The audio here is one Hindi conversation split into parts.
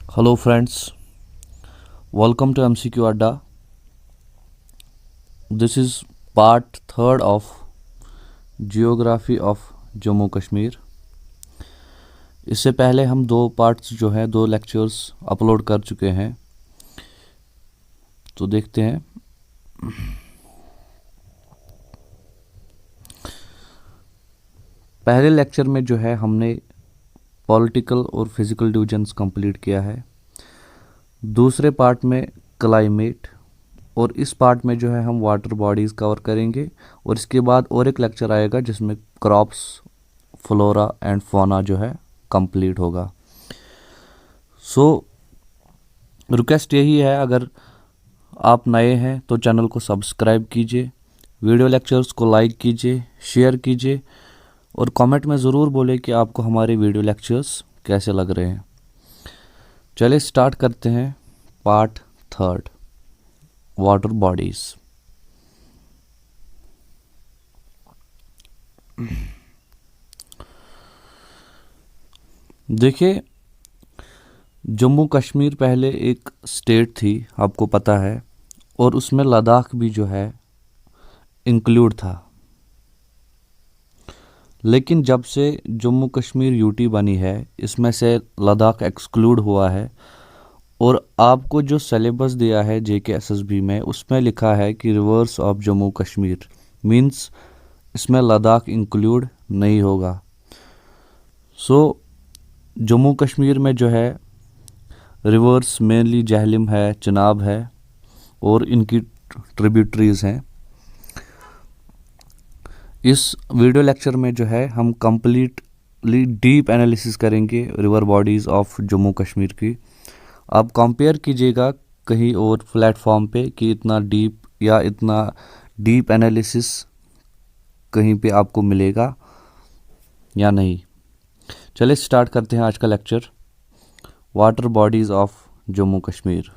Hello friends, welcome to MCQ Adda. This is part third of Geography of Jammu Kashmir. इससे पहले हम दो पार्ट्स जो हैं दो लेक्चर्स अपलोड कर चुके हैं, तो देखते हैं। पहले लेक्चर में जो है हमने पॉलिटिकल और फिज़िकल डिवीजन्स कंप्लीट किया है। दूसरे पार्ट में क्लाइमेट, और इस पार्ट में जो है हम वाटर बॉडीज़ कवर करेंगे, और इसके बाद और एक लेक्चर आएगा जिसमें क्रॉप्स, फ्लोरा एंड फौना जो है कंप्लीट होगा। रिक्वेस्ट यही है, अगर आप नए हैं तो चैनल को सब्सक्राइब कीजिए, वीडियो लेक्चर्स को लाइक कीजिए, शेयर कीजिए, और कमेंट में ज़रूर बोलें कि आपको हमारे वीडियो लेक्चर्स कैसे लग रहे हैं। चलिए स्टार्ट करते हैं पार्ट थर्ड, वाटर बॉडीज़। देखिए, जम्मू कश्मीर पहले एक स्टेट थी, आपको पता है, और उसमें लद्दाख भी जो है इंक्लूड था। लेकिन जब से जम्मू कश्मीर यूटी बनी है, इसमें से लद्दाख एक्सक्लूड हुआ है, और आपको जो सिलेबस दिया है JKSSB में, उसमें लिखा है कि reverse of Jammu Kashmir means इसमें लद्दाख इंक्लूड नहीं होगा। जम्मू कश्मीर में जो है रिवर्स मेनली जहलम है, चिनाब है, और इनकी ट्रिब्यूटरीज हैं। इस वीडियो लेक्चर में जो है हम कंप्लीटली डीप एनालिसिस करेंगे river bodies of Jammu Kashmir की। आप कंपेयर कीजिएगा कहीं और प्लेटफॉर्म पे कि इतना डीप एनालिसिस कहीं पे आपको मिलेगा या नहीं। चलिए स्टार्ट करते हैं आज का lecture, water bodies of Jammu Kashmir.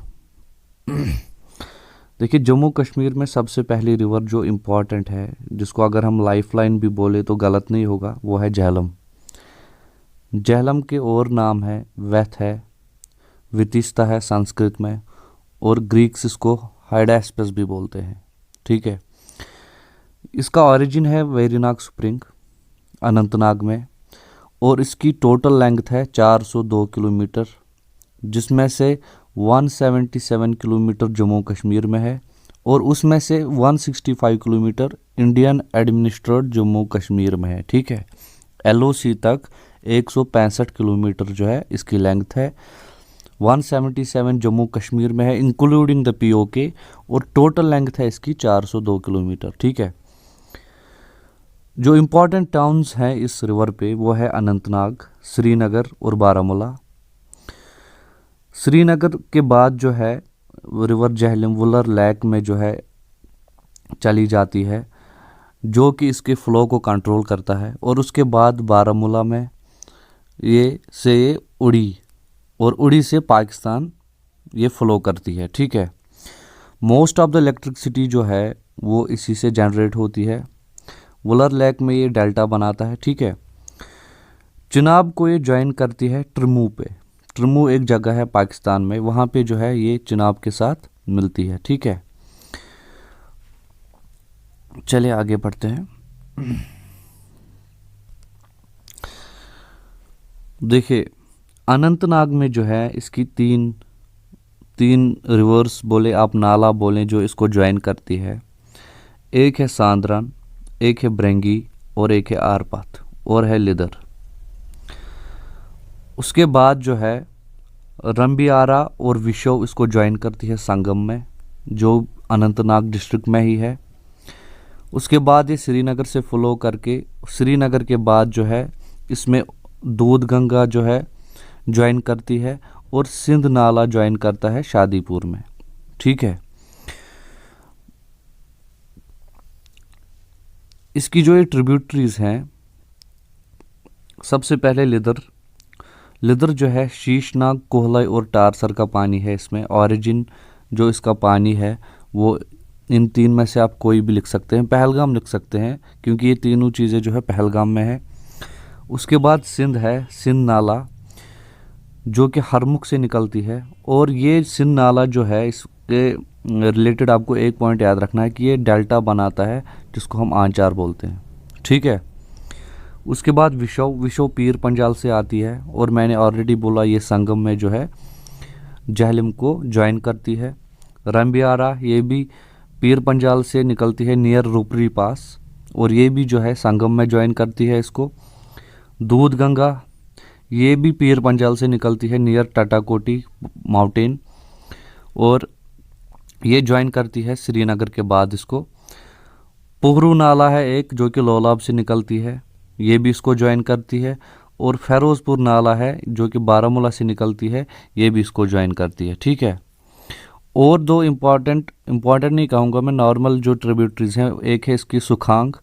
देखिए, जम्मू कश्मीर में सबसे पहली रिवर जो इम्पॉर्टेंट है, जिसको अगर हम लाइफलाइन भी बोले तो गलत नहीं होगा, वो है झेलम। झेलम के और नाम है वेथ है, वितिस्ता है संस्कृत में, और ग्रीक्स इसको हाइडास्पस भी बोलते हैं। ठीक है, इसका ओरिजिन है वेरीनाग स्प्रिंग, अनंतनाग में, और इसकी टोटल लेंथ है 402 किलोमीटर, जिसमें से 177 किलोमीटर जम्मू कश्मीर में है, और उसमें से 165 kilometre Indian administrated Jammu Kashmir में है। ठीक है, LOC तक 165 किलोमीटर जो है इसकी लेंथ है, 177 जम्मू कश्मीर में है इंक्लूडिंग द POK, और टोटल लेंथ है इसकी 402 किलोमीटर। ठीक है, जो इम्पोर्टेंट टाउन्स हैं इस रिवर पे वो है अनंतनाग, श्रीनगर और बारामूला। श्रीनगर के बाद जो है रिवर झेलम वुलर लेक में जो है चली जाती है, जो कि इसके फ़्लो को कंट्रोल करता है, और उसके बाद बारामूला में ये उड़ी, और उड़ी से पाकिस्तान ये फ़्लो करती है। ठीक है, मोस्ट ऑफ द इलेक्ट्रिसिटी जो है वो इसी से जनरेट होती है। वुलर लेक में ये डेल्टा बनाता है। ठीक है, चिनाब को ये ज्वाइन करती है ट्रमू पे। ट्रमू एक जगह है पाकिस्तान में, वहाँ पे जो है ये चिनाब के साथ मिलती है। ठीक है, चलिए आगे बढ़ते हैं। देखिए, अनंतनाग में जो है इसकी तीन रिवर्स बोले आप, नाला बोलें, जो इसको ज्वाइन करती है। एक है सांद्रन, एक है ब्रेंगी, और एक है आरपात, और है लिदर। उसके बाद जो है रंबियारा और विशो इसको ज्वाइन करती है संगम में, जो अनंतनाग डिस्ट्रिक्ट में ही है। उसके बाद ये श्रीनगर से फ्लो करके, श्रीनगर के बाद जो है इसमें दूध गंगा जो है ज्वाइन करती है, और सिंध नाला ज्वाइन करता है शादीपुर में। ठीक है, इसकी जो ये ट्रिब्यूटरीज हैं, सबसे पहले लिदर जो है शीशनाग, कोहलाई और टारसर का पानी है इसमें। ओरिजिन जो इसका पानी है वो इन तीन में से आप कोई भी लिख सकते हैं, पहलगाम लिख सकते हैं, क्योंकि ये तीनों चीज़ें जो है पहलगाम में है। उसके बाद सिंध है, सिंध नाला, जो कि हरमुख से निकलती है। और ये सिंध नाला जो है, इसके रिलेटेड आपको एक पॉइंट याद रखना है कि ये डेल्टा बनाता है जिसको हम आंचार बोलते हैं, ठीक है। उसके बाद विशव पीर पंजाल से आती है, और मैंने ऑलरेडी बोला ये संगम में जो है जहलम को ज्वाइन करती है। रंबियारा ये भी पीर पंजाल से निकलती है नियर रुपरी पास, और ये भी जो है संगम में ज्वाइन करती है इसको। दूध गंगा ये भी पीर पंजाल से निकलती है नियर टाटाकोटी माउंटेन, और ये ज्वाइन करती है श्रीनगर के बाद इसको। पुहरू नाला है एक जो कि लोलाब से निकलती है, ये भी इसको ज्वाइन करती है। और फेरोज़पुर नाला है जो कि बारामूला से निकलती है, ये भी इसको ज्वाइन करती है, ठीक है। और दो इम्पॉर्टेंट नहीं कहूँगा मैं, नॉर्मल जो ट्रिब्यूटरीज हैं, एक है इसकी सुखांग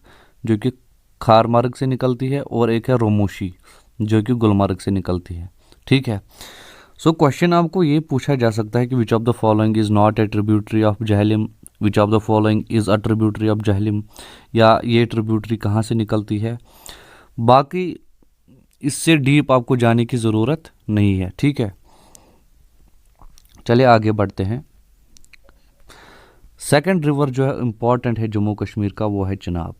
जो कि खारमार्ग से निकलती है, और एक है रोमोशी जो कि गुलमर्ग से निकलती है, ठीक है। सो क्वेश्चन आपको ये पूछा जा सकता है कि which of the following is not a tributary of Jhelum, which of the following is a tributary of Jhelum, या ये ट्रिब्यूटरी कहाँ से निकलती है। बाकी इससे डीप आपको जाने की ज़रूरत नहीं है, ठीक है। चलिए आगे बढ़ते हैं। सेकंड रिवर जो है इम्पॉर्टेंट है जम्मू कश्मीर का, वो है चिनाब।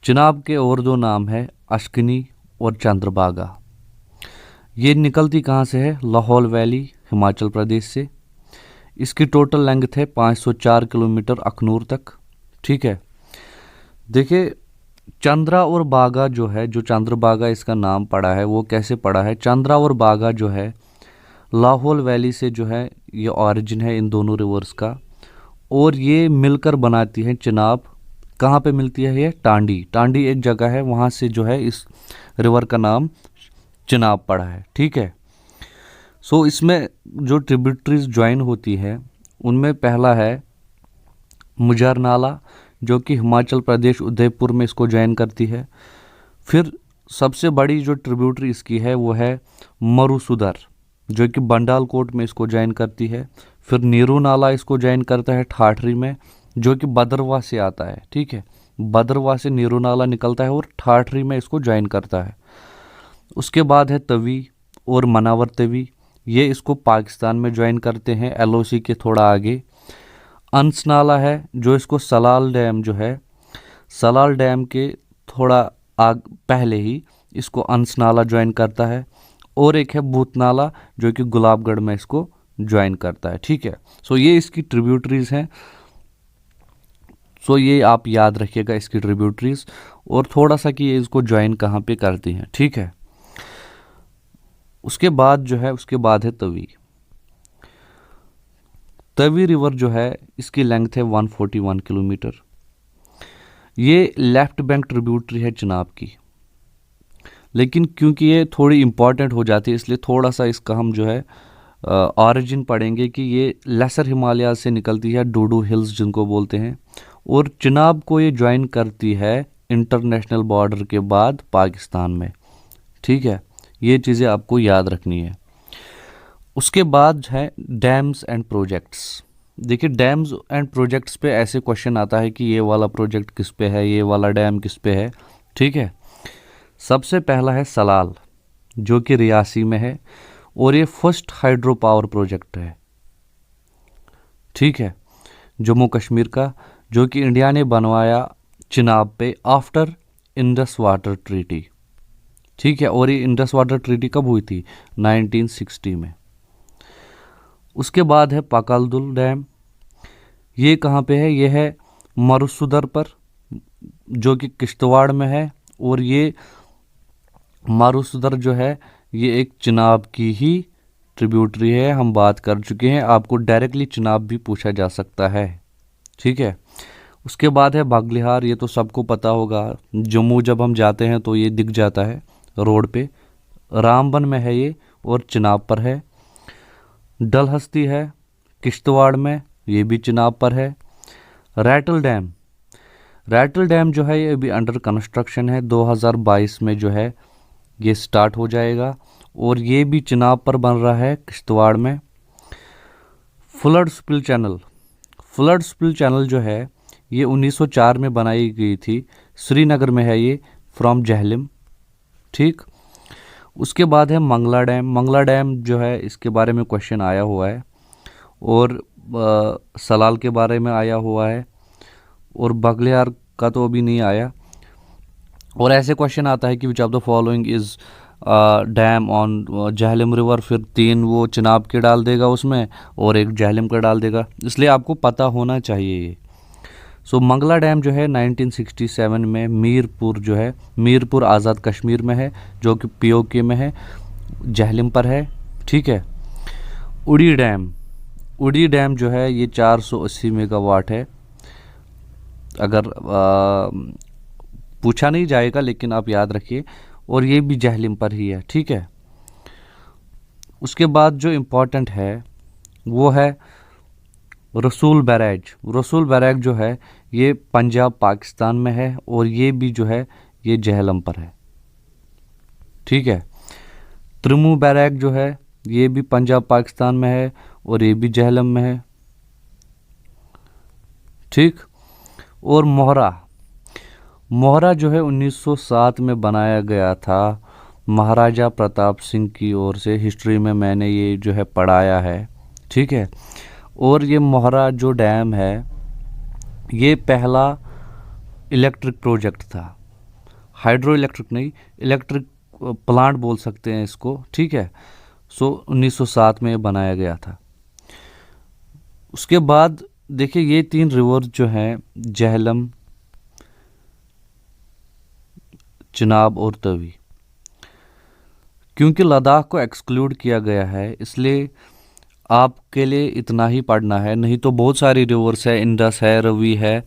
चिनाब के और दो नाम है अश्कनी और चंद्रभागा। ये निकलती कहाँ से है, लाहौल वैली हिमाचल प्रदेश से। इसकी टोटल लेंथ है 504 किलोमीटर अखनूर तक, ठीक है। देखिए चंद्रा और बागा जो है, जो चंद्रभागा इसका नाम पड़ा है वो कैसे पड़ा है, चंद्रा और बागा जो है लाहौल वैली से जो है ये ऑरिजिन है इन दोनों रिवर्स का, और ये मिलकर बनाती है चिनाब। कहाँ पे मिलती है ये, टांडी एक जगह है, वहाँ से जो है इस रिवर का नाम चिनाब पड़ा है, ठीक है। सो इसमें जो ट्रिब्यूटरीज ज्वाइन होती है उनमें पहला है मुजर नाला जो कि हिमाचल प्रदेश उदयपुर में इसको ज्वाइन करती है। फिर सबसे बड़ी जो ट्रिब्यूटरी इसकी है वो है मरुसुदर जो कि बंडालकोट में इसको ज्वाइन करती है। फिर नीरू नाला इसको ज्वाइन करता है ठाठरी में, जो कि भद्रवाह से आता है, ठीक है। भद्रवाह से नीरू नाला निकलता है और ठाठरी में इसको ज्वाइन करता है। उसके बाद है तवी और मनावर तवी, ये इसको पाकिस्तान में ज्वाइन करते हैं एलओसी के थोड़ा आगे। अंस नाला है जो इसको सलाल डैम जो है, सलाल डैम के थोड़ा पहले ही इसको अंस नाला ज्वाइन करता है। और एक है भूत नाला जो कि गुलाबगढ़ में इसको ज्वाइन करता है, ठीक है। सो ये इसकी ट्रिब्यूटरीज हैं। सो ये आप याद रखिएगा इसकी ट्रिब्यूटरीज, और थोड़ा सा कि ये इसको ज्वाइन कहाँ पे करती हैं, ठीक है। उसके बाद जो है, उसके बाद है तवी। तवी रिवर जो है इसकी लेंथ है 141 किलोमीटर। ये लेफ्ट बैंक ट्रिब्यूटरी है चिनाब की, लेकिन क्योंकि ये थोड़ी इम्पॉर्टेंट हो जाती है इसलिए थोड़ा सा इसका हम जो है ऑरिजिन पढ़ेंगे कि ये लेसर हिमालय से निकलती है, डूडू हिल्स जिनको बोलते हैं, और चिनाब को ये ज्वाइन करती है इंटरनेशनल बॉर्डर के बाद पाकिस्तान में, ठीक है। ये चीज़ें आपको याद रखनी है। उसके बाद है डैम्स एंड प्रोजेक्ट्स। देखिए डैम्स एंड प्रोजेक्ट्स पे ऐसे क्वेश्चन आता है कि ये वाला प्रोजेक्ट किस पे है, ये वाला डैम किस पे है, ठीक है। सबसे पहला है सलाल जो कि रियासी में है, और ये फर्स्ट हाइड्रो पावर प्रोजेक्ट है, ठीक है, जम्मू कश्मीर का, जो कि इंडिया ने बनवाया चिनाब पे आफ्टर इंडस वाटर ट्रीटी, ठीक है। और ये इंडस वाटर ट्रीटी कब हुई थी, 1960 में। उसके बाद है पाकालदुल डैम, ये कहाँ पे है, ये है मरुसुदर पर जो कि किश्तवाड़ में है, और ये मारुसुदर जो है ये एक चिनाब की ही ट्रिब्यूटरी है, हम बात कर चुके हैं। आपको डायरेक्टली चिनाब भी पूछा जा सकता है, ठीक है। उसके बाद है बागलिहार, ये तो सबको पता होगा, जम्मू जब हम जाते हैं तो ये दिख जाता है रोड पे। रामबन में है ये और चिनाब पर है। डलहस्ती है किश्तवाड़ में, ये भी चिनाब पर है। रैटल डैम जो है ये अभी अंडर कंस्ट्रक्शन है, 2022 में जो है ये स्टार्ट हो जाएगा, और ये भी चिनाब पर बन रहा है किश्तवाड़ में। फ्लड स्पिल चैनल जो है ये 1904 में बनाई गई थी, श्रीनगर में है ये फ्रॉम जहलम, ठीक। उसके बाद है मंगला डैम। मंगला डैम जो है इसके बारे में क्वेश्चन आया हुआ है, और सलाल के बारे में आया हुआ है, और बगलियार का तो अभी नहीं आया। और ऐसे क्वेश्चन आता है कि which of the following is dam on Jhelum river, फिर 3 वो चिनाब के डाल देगा उसमें और एक जहलम का डाल देगा, इसलिए आपको पता होना चाहिए ये। सो मंगला डैम जो है 1967 में मीरपुर जो है, मीरपुर आज़ाद कश्मीर में है, जो कि पीओके में है, जहलम पर है। ठीक है। उड़ी डैम, उड़ी डैम जो है ये 480 मेगावाट है। अगर पूछा नहीं जाएगा लेकिन आप याद रखिए, और ये भी जहलम पर ही है। ठीक है। उसके बाद जो इम्पोर्टेंट है वो है रसूल बैराज। रसूल बैराज जो है ये पंजाब पाकिस्तान में है, और ये भी जो है ये जहलम पर है। ठीक है। त्रिमू बैराज जो है ये भी पंजाब पाकिस्तान में है, और ये भी जहलम में है। ठीक। और मोहरा, मोहरा जो है 1907 में बनाया गया था महाराजा प्रताप सिंह की ओर से। हिस्ट्री में मैंने ये जो है पढ़ाया है। ठीक है। और ये मोहरा जो डैम है ये पहला इलेक्ट्रिक प्रोजेक्ट था, हाइड्रो इलेक्ट्रिक नहीं, इलेक्ट्रिक प्लांट बोल सकते हैं इसको। ठीक है। सो 1907 में बनाया गया था। उसके बाद देखिए ये 3 रिवर जो हैं, जहलम, चिनाब और तवी, क्योंकि लद्दाख को एक्सक्लूड किया गया है इसलिए आपके लिए इतना ही पढ़ना है। नहीं तो बहुत सारी रिवर्स है, इंडस है, रवि है,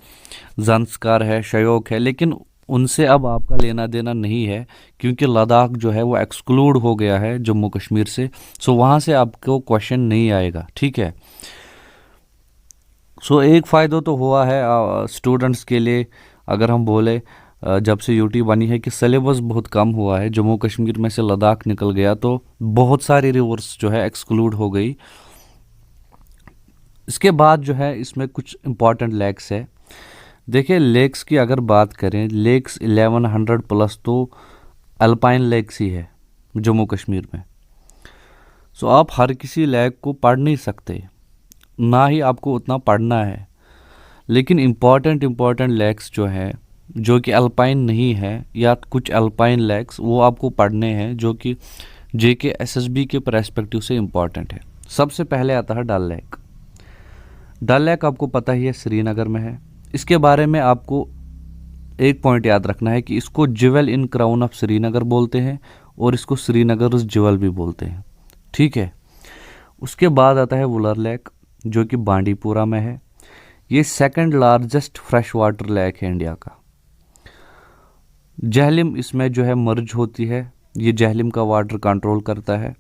ज़ंस्कार है, श्योक है, लेकिन उनसे अब आपका लेना देना नहीं है, क्योंकि लद्दाख जो है वो एक्सक्लूड हो गया है जम्मू कश्मीर से। सो वहाँ से आपको क्वेश्चन नहीं आएगा। ठीक है। सो एक फ़ायदा तो हुआ है स्टूडेंट्स के लिए, अगर हम बोले जब से यूटी बनी है, कि सिलेबस बहुत कम हुआ है। जम्मू कश्मीर में से लद्दाख निकल गया तो बहुत सारी रिवर्स जो है एक्सक्लूड हो गई। इसके बाद जो है इसमें कुछ इंपॉर्टेंट लेक्स है। देखिए लेक्स की अगर बात करें, लेक्स 1100 प्लस तो अल्पाइन लेक्स ही है जम्मू कश्मीर में। सो आप हर किसी लेक को पढ़ नहीं सकते, ना ही आपको उतना पढ़ना है, लेकिन इम्पॉर्टेंट लेक्स जो है जो कि अल्पाइन नहीं है, या कुछ अल्पाइन लेक्स वो आपको पढ़ने हैं, जो कि जेके एसएसबी के पर्सपेक्टिव से इम्पॉर्टेंट है। सबसे पहले आता है डल लेक। डल लेक आपको पता ही है श्रीनगर में है। इसके बारे में आपको एक पॉइंट याद रखना है कि इसको jewel in crown of Srinagar बोलते हैं, और इसको श्रीनगर ज्वेल भी बोलते हैं। ठीक है। उसके बाद आता है वुलर लेक, जो कि बांडीपुरा में है। ये second largest fresh water lake है इंडिया का। जहलम इसमें जो है मर्ज होती है, ये जहलम का वाटर कंट्रोल करता है।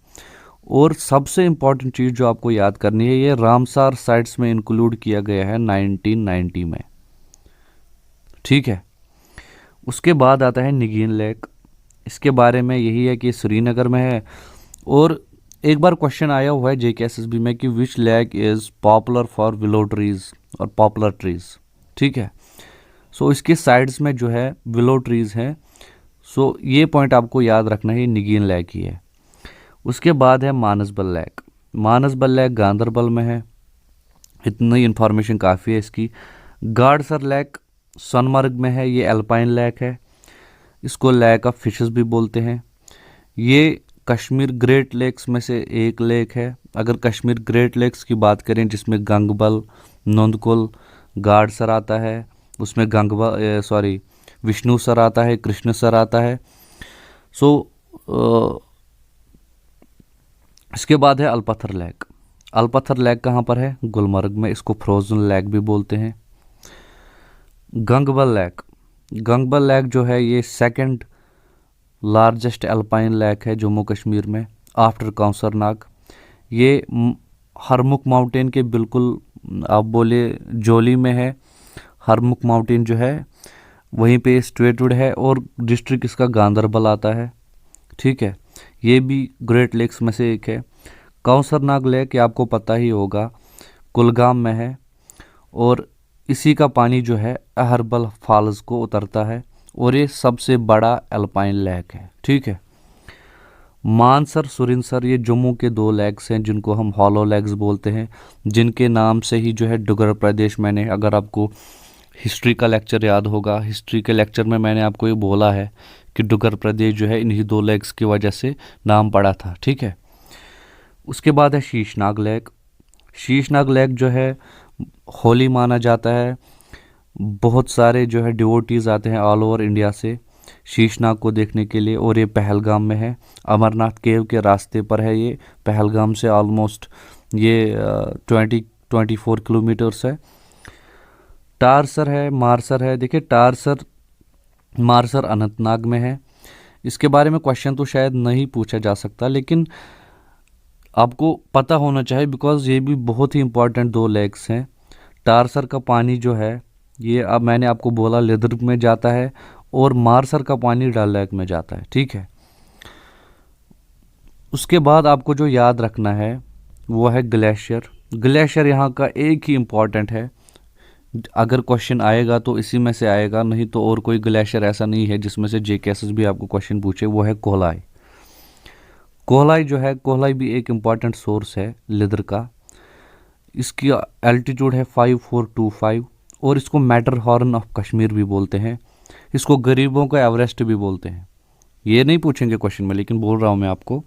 और सबसे इम्पॉर्टेंट चीज़ जो आपको याद करनी है, ये रामसार साइट्स में इंक्लूड किया गया है 1990 में। ठीक है। उसके बाद आता है निगीन लेक। इसके बारे में यही है कि श्रीनगर में है, और एक बार क्वेश्चन आया हुआ है जेकेएसएसबी में कि which lake is popular for willow trees और पॉपुलर ट्रीज। ठीक है। सो इसके साइड्स में जो है विलो ट्रीज हैं। सो ये पॉइंट आपको याद रखना है, निगीन लेक ही है। उसके बाद है मानसबल लेक। मानसबल लेक गांधरबल में है, इतनी इन्फॉर्मेशन काफ़ी है इसकी। गाड़सर लेक सोनमर्ग में है, ये अल्पाइन लेक है, इसको लेक ऑफ फिशेस भी बोलते हैं। ये कश्मीर ग्रेट लेक्स में से एक लेक है। अगर कश्मीर ग्रेट लेक्स की बात करें जिसमें गंगबल, नंदकुल, गाड़सर आता है, उसमें विष्णु सर आता है, कृष्ण सर आता है। सो इसके बाद है अलपत्थर लेक। अलपत्थर लेक कहाँ पर है? गुलमर्ग में, इसको फ्रोजन लेक भी बोलते हैं। गंगबल लेक, गंगबल लेक जो है ये सेकंड लार्जेस्ट अल्पाइन लेक है जम्मू कश्मीर में आफ्टर कौसरनाग। ये हरमुख माउंटेन के बिल्कुल आप बोले जोली में है। हरमुख माउंटेन जो है वहीं पे सिचुएटेड है, और डिस्ट्रिक्ट इसका गांधरबल आता है। ठीक है। ये भी ग्रेट लेक्स में से एक है। कौसरनाग लेक ये आपको पता ही होगा, कुलगाम में है, और इसी का पानी जो है अहरबल फॉल्स को उतरता है, और ये सबसे बड़ा अल्पाइन लेक है। ठीक है। मानसर, सुरिनसर ये जम्मू के 2 लेग्स हैं जिनको हम हॉलो लेग्स बोलते हैं, जिनके नाम से ही जो है डुगर प्रदेश, मैंने अगर आपको हिस्ट्री का लेक्चर याद होगा, हिस्ट्री के लेक्चर में मैंने आपको ये बोला है कि डुगर प्रदेश जो है इन्हीं 2 लेग्स की वजह से नाम पड़ा था। ठीक है। उसके बाद है शीशनाग लेक। शीशनाग लेक जो है होली माना जाता है। बहुत सारे जो है डिवोटीज़ आते हैं ऑल ओवर इंडिया से शीशनाग को देखने के लिए, और ये पहलगाम में है। अमरनाथ केव के रास्ते पर है ये, पहलगाम से ऑलमोस्ट ये 24 किलोमीटर्स है। टारसर है, मारसर है। देखिए टारसर, मारसर अनंतनाग में है। इसके बारे में क्वेश्चन तो शायद नहीं पूछा जा सकता, लेकिन आपको पता होना चाहिए बिकॉज ये भी बहुत ही इंपॉर्टेंट 2 लेक्स हैं। टारसर का पानी जो है ये, अब मैंने आपको बोला, लिद्रप में जाता है, और मारसर का पानी डल लेक में जाता है। ठीक है। उसके बाद आपको जो याद रखना है वो है ग्लेशियर। ग्लेशियर यहाँ का एक ही इम्पॉर्टेंट है, अगर क्वेश्चन आएगा तो इसी में से आएगा, नहीं तो और कोई ग्लेशियर ऐसा नहीं है जिसमें से जेकेएसएस भी आपको क्वेश्चन पूछे। वो है कोहलाई। कोहलाई जो है, कोहलाई भी एक इम्पॉर्टेंट सोर्स है लिद्र का। इसकी एल्टीट्यूड है 5425, और इसको मैटर हॉर्न ऑफ कश्मीर भी बोलते हैं। इसको गरीबों का एवरेस्ट भी बोलते हैं। ये नहीं पूछेंगे क्वेश्चन में, लेकिन बोल रहा हूँ मैं आपको।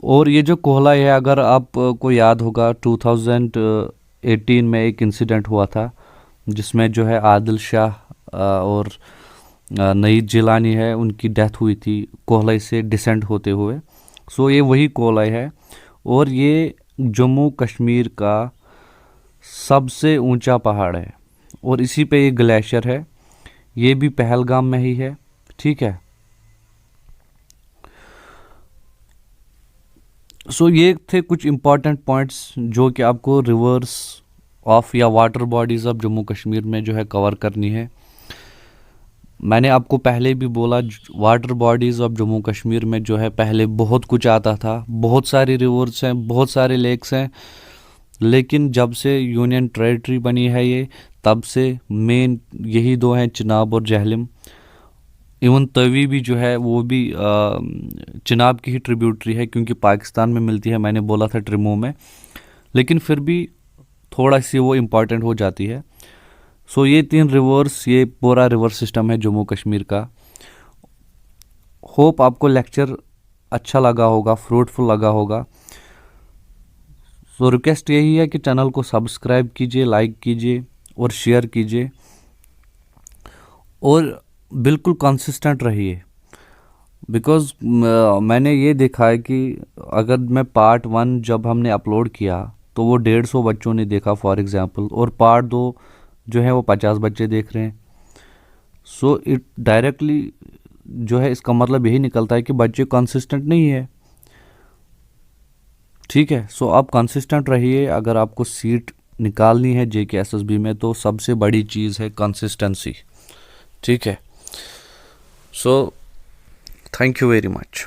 और ये जो कोहलाई है, अगर आपको याद होगा 2018 में एक इंसिडेंट हुआ था जिसमें जो है आदिल शाह और नईद जिलानी है, उनकी डेथ हुई थी कोहलाई से डिसेंड होते हुए। सो ये वही कोहलाई है, और ये जम्मू कश्मीर का सबसे ऊंचा पहाड़ है, और इसी पे ये ग्लेशियर है। ये भी पहलगाम में ही है। ठीक है। सो ये थे कुछ इम्पॉर्टेंट पॉइंट्स जो कि आपको रिवर्स ऑफ या water bodies of Jammu Kashmir में जो है कवर करनी है। मैंने आपको पहले भी बोला, water bodies of Jammu Kashmir में जो है पहले बहुत कुछ आता था, बहुत सारी रिवर्स हैं, बहुत सारे लेक्स हैं, लेकिन जब से यूनियन टेरेटरी बनी है ये, तब से मेन यही 2 हैं, चिनाब और जहलम। इवन तवी भी जो है वो भी चिनाब की ही ट्रिब्यूटरी है, क्योंकि पाकिस्तान में मिलती है, मैंने बोला था ट्रिमो में, लेकिन फिर भी थोड़ा सी वो इम्पॉर्टेंट हो जाती है। सो ये 3 रिवर्स, ये पूरा रिवर सिस्टम है जम्मू कश्मीर का। होप आपको लेक्चर अच्छा लगा होगा, फ्रूटफुल लगा होगा। सो रिक्वेस्ट यही है कि चैनल को सब्सक्राइब कीजिए, लाइक कीजिए और शेयर कीजिए, और बिल्कुल कंसिस्टेंट रहिए। बिकॉज़ मैंने ये देखा है कि अगर मैं पार्ट 1 जब हमने अपलोड किया तो वो 150 बच्चों ने देखा फॉर एग्जांपल, और पार्ट 2 जो है वो 50 बच्चे देख रहे हैं। सो इट डायरेक्टली जो है इसका मतलब यही निकलता है कि बच्चे कंसिस्टेंट नहीं है। ठीक है। सो आप कंसिस्टेंट रहिए। अगर आपको सीट निकालनी है जेकेएसएसबी में तो सबसे बड़ी चीज़ है कंसिस्टेंसी। ठीक है। So thank you very much.